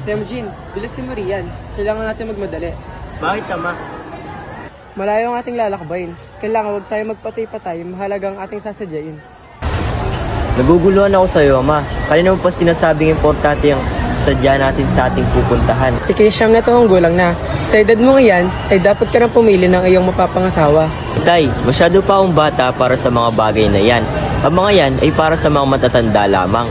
Temujin, bilisin mo riyan. Kailangan natin magmadali. Bakit, Ama? Malayo ang ating lalakbayin. Kailangan huwag tayo magpatay-patay. Mahalagang ating sasadyain. Naguguluhan ako sa'yo, Ama. Kanina mo pa sinasabing importante ang sadya natin sa ating pupuntahan. Ika-siyam na taong gulang na. Sa edad mong iyan, ay dapat ka nang pumili ng iyong mapapangasawa. Tay, masyado pa akong bata para sa mga bagay na yan. Ang mga yan ay para sa mga matatanda lamang.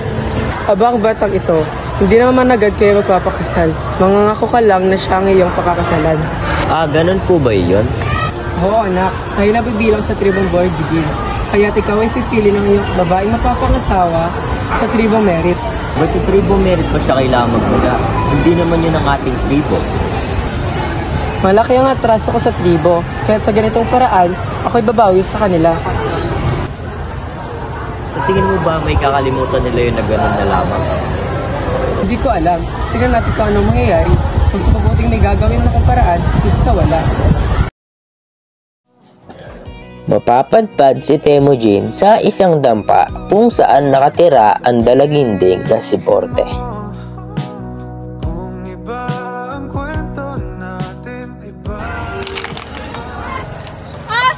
Aba, ang batang ito, hindi naman agad kayo magpapakasal. Mangangako ka lang na siya ang iyong pakakasalan. Ah, ganun po ba yun? Oo anak, kayo nabibilang sa tribong Borjigin. Kaya't ikaw ay pipili ng iyong babaeng mapapangasawa sa tribong Merit. Ba't sa tribo Merit pa siya kailangan magmula? Hindi naman yun ang ating tribo. Malaki ang atraso ko sa tribo, kaya sa ganitong paraan, ako'y babawi sa kanila. Sa tingin mo ba may kakalimutan nila yun na ganun na lamang? Hindi ko alam. Tingnan natin kung anong mangyayari. Kung sa mabuting may gagawin na kung paraan, isa sa wala. Mapapadpad si Temujin sa isang dampa kung saan nakatira ang dalaginding na si Borte.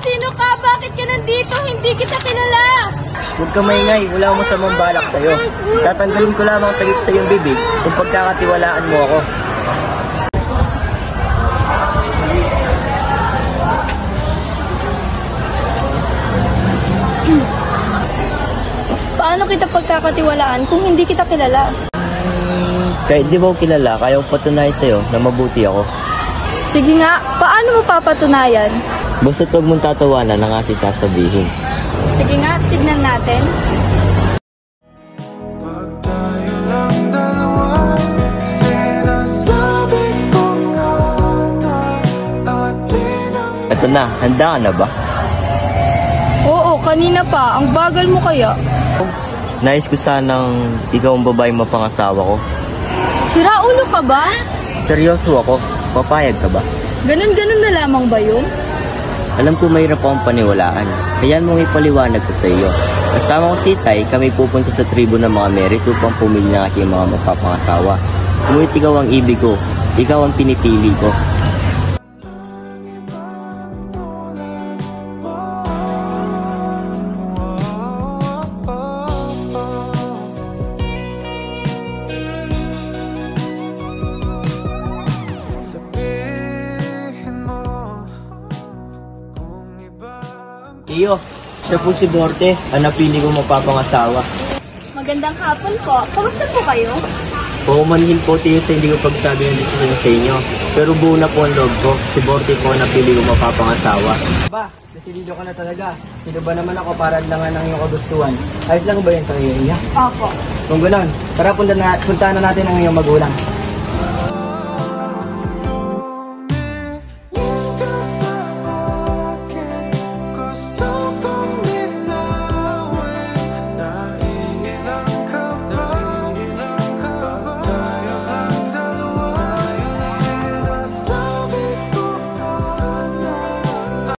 Sino ka? Bakit ka nandito? Hindi kita kilala! Huwag ka maingay, wala akong masamang balak sa'yo. Tatanggalin ko lamang tagip sa iyong bibig kung pagkakatiwalaan mo ako. Paano kita pagkakatiwalaan kung hindi kita kilala? Kahit di mo kilala, kaya ko patunayan sa'yo na mabuti ako. Sige nga, paano mo papatunayan? Basta huwag mong tatawanan ang aking sasabihin. Sige nga, tignan natin. Ito na, handa ka na ba? Oo, kanina pa. Ang bagal mo kaya. Nais ko sanang ikaw ang babaeng mapangasawa ko. Sira ulo ka ba? Seryoso ako, papayag ka ba? Ganun-ganun na lamang ba yun? Alam ko mahirap akong paniwalaan, kaya mong ipaliwanag ko sa iyo. Kasama ko si Tay, kami pupunta sa tribo ng mga Merit upang pumili ng aking mga mapapangasawa. Ngunit ikaw ang ibig ko, ikaw ang pinipili ko. Iyo, siya po si Borte, ang napili kong mapapangasawa. Magandang hapon po. Kamusta po kayo? Pumanhin po tayo sa hindi ko pagsabi ng desisyon sa inyo. Pero buo na po ang loob ko, si Borte po ang napili kong mapapangasawa. Ba, desidido ka na talaga. Sino ba naman ako para lang ng iyong kagustuhan? Ayos lang ba yan sa iyo? Opo. Kung gano'n, tara puntahan na natin ang iyong magulang.